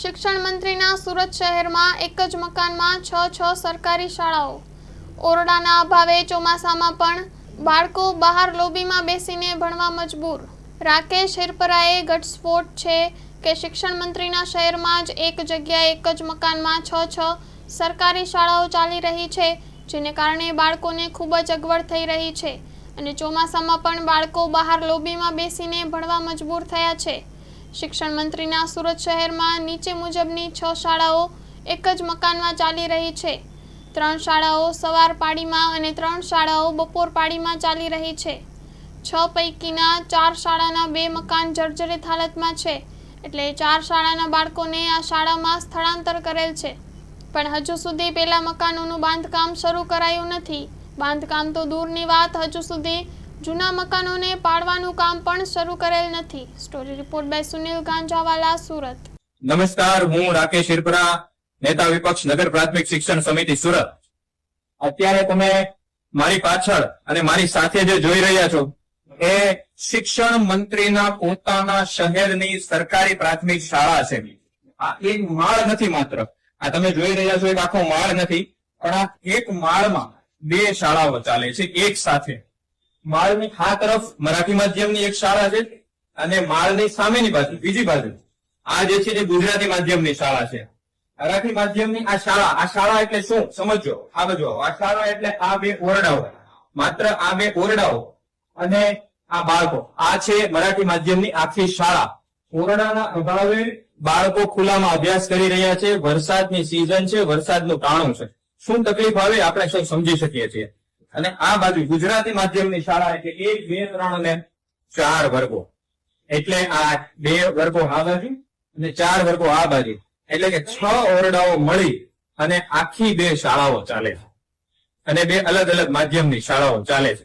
શિક્ષણ મંત્રીના સુરત શહેરમાં એક જ મકાનમાં 6 સરકારી શાળાઓ. ઓરડાના અભાવે ચોમાસામાં પણ બાળકો બહાર લોબીમાં બેસીને ભણવા મજબૂર. રાકેશ હિરપરાએ ઘટસ્ફોટ છે કે શિક્ષણ મંત્રીના શહેરમાં જ એક જગ્યાએ એક જ મકાનમાં 6 સરકારી શાળાઓ ચાલી રહી છે, જેને કારણે બાળકોને ખૂબ જ અગવડ થઈ રહી છે અને ચોમાસામાં પણ બાળકો બહાર લોબીમાં બેસીને ભણવા મજબૂર થયા છે. શિક્ષણ મંત્રીના સુરત શહેરમાં નીચે મુજબની 6 શાળાઓ એક જ મકાનમાં ચાલી રહી છે. 3 શાળાઓ સવાર પાળીમાં અને 3 શાળાઓ બપોર પાળીમાં ચાલી રહી છે. 6 પૈકીના 4 શાળાના 2 મકાન જર્જરિત હાલતમાં છે, એટલે 4 શાળાના બાળકોને આ શાળામાં સ્થળાંતર કરેલ છે. પણ હજુ સુધી પેલા મકાનોનું બાંધકામ શરૂ કરાયું નથી. બાંધકામ તો દૂરની વાત, હજુ સુધી જૂના મકાનોને પાડવાનું કામ પણ શરૂ કરેલ નથી. Story report by Sunil Ganjawala, Surat. નમસ્કાર, હું રાકેશ હિરપરા, નેતા વિપક્ષ નગર પ્રાથમિક શિક્ષણ સમિતિ સુરત. અત્યારે તમે મારી પાછળ અને મારી સાથે જે જોઈ રહ્યા છો એ શિક્ષણ મંત્રીના પોતાના શહેરની સરકારી પ્રાથમિક શાળા છે. આ એક માળ નથી, માત્ર આ તમે જોઈ રહ્યા છો એક આખો માળ નથી, પણ આ એક માળમાં 2 શાળાઓ ચાલે છે એક સાથે. માળની આ તરફ મરાઠી માધ્યમની એક શાળા છે અને માળની સામેની બાજુ બીજી બાજુ આ જે છે એ ગુજરાતી માધ્યમની શાળા છે. મરાઠી માધ્યમની આ શાળા એટલે શું સમજો. આ બાજુ આ શાળા એટલે આ 2 ઓરડાઓ, માત્ર આ 2 ઓરડાઓ અને આ બાળકો. આ છે મરાઠી માધ્યમની આખી શાળા. ઓરડાના અભાવે બાળકો ખુલ્લામાં અભ્યાસ કરી રહ્યા છે. વરસાદની સિઝન છે, વરસાદનું ટાણું છે. શું તકલીફ આવે આપણે સૌ સમજી શકીએ છીએ. અને આ બાજુ ગુજરાતી માધ્યમની શાળા એટલે 1, 2, 3 અને 4 વર્ગો. એટલે આ 2 વર્ગો આ બાજુ અને 4 વર્ગો આ બાજુ, એટલે કે 6 ઓરડાઓ મળી અને આખી 2 શાળાઓ ચાલે છે અને 2 અલગ અલગ માધ્યમની શાળાઓ ચાલે છે.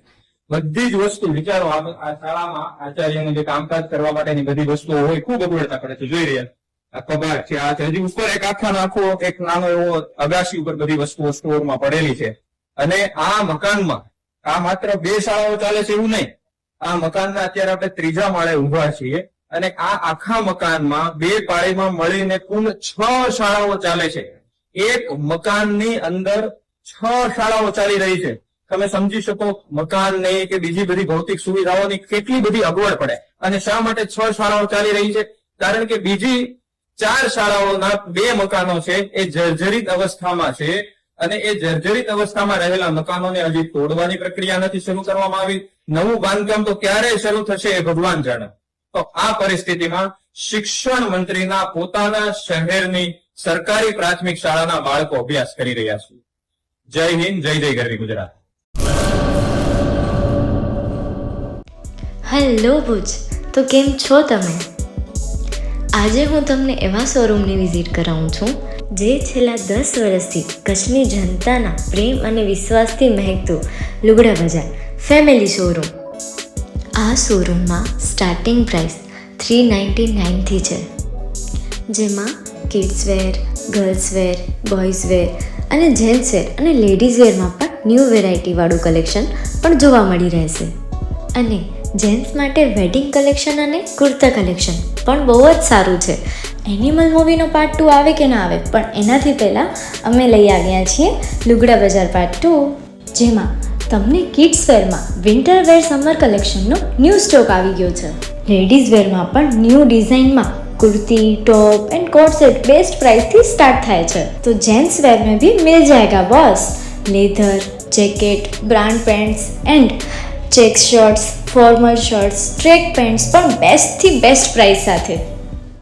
બધી જ વસ્તુ વિચારો, આ શાળામાં આચાર્યને જે કામકાજ કરવા માટેની બધી વસ્તુઓ હોય, ખૂબ અગવડતા પડે છે. જોઈ રહ્યા આ કબાટ છે, આ છે, હજી ઉપર એક આખો એક નાનો એવો અગાસી ઉપર બધી વસ્તુઓ સ્ટોરમાં પડેલી છે. અને આ મકાનમાં આ માત્ર 2 શાળાઓ ચાલે છે એવું નહીં, આ મકાનના અત્યારે આપણે 3જા માળે ઉભા છીએ અને આ આખા મકાનમાં 2 પાળીમાં મળીને કુલ 6 શાળાઓ ચાલે છે. એક મકાનની અંદર 6 શાળાઓ ચાલી રહી છે. તમે સમજી શકો મકાનની કે બીજી બધી ભૌતિક સુવિધાઓની કેટલી બધી અગવડ પડે. અને શા માટે 6 શાળાઓ ચાલી રહી છે? કારણ કે બીજી 4 શાળાઓના 2 મકાનો છે એ જર્જરિત અવસ્થામાં છે અને એ જર્જરિત અવસ્થામાં રહેલા મકાનોને હજી તોડવાની પ્રક્રિયા નથી શરૂ કરવામાં આવી. નવું બાંધકામ તો ક્યારે શરૂ થશે એ ભગવાન જાણે. તો આ પરિસ્થિતિમાં શિક્ષણ મંત્રીના પોતાના શહેરની સરકારી પ્રાથમિક શાળાના બાળકો અભ્યાસ કરી રહ્યા છે. જય હિન્દ, જય જય ગરવી ગુજરાત. હેલો ભુજ, તો કેમ છો તમે? આજે હું તમને એવા શોરૂમની વિઝિટ કરાવું છું જે છેલ્લા 10 વર્ષથી કચ્છની જનતાના પ્રેમ અને વિશ્વાસથી મહેકતું લુગડા બજાર ફેમિલી શોરૂમ. આ શોરૂમમાં સ્ટાર્ટિંગ પ્રાઇસ 399થી છે, જેમાં kids wear, girls wear, boys wear અને જેન્ટ્સ વેર અને લેડીઝ વેરમાં પણ ન્યૂ વેરાયટીવાળું કલેક્શન પણ જોવા મળી રહેશે. અને જેન્ટ્સ માટે વેડિંગ કલેક્શન અને કુર્તા કલેક્શન પણ બહુ જ સારું છે. એનિમલ મૂવીનો પાર્ટ 2 આવે કે ના આવે, પણ એનાથી પહેલાં અમે લઈ આવ્યા છીએ લુગડા બજાર પાર્ટ 2, જેમાં તમને કિડ્સ વેરમાં વિન્ટર વેર સમર કલેક્શનનો ન્યૂ સ્ટોક આવી ગયો છે. લેડીઝ વેરમાં પણ ન્યૂ ડિઝાઇનમાં kurti, top and coat set best price थी स्टार्ट थाय छे. तो जेंट्स वेर में भी मिल जाएगा boss. Leather, jacket, brand pants and check shirts, formal shirts, track pants પણ બેસ્ટ થી બેસ્ટ પ્રાઇસ સાથે.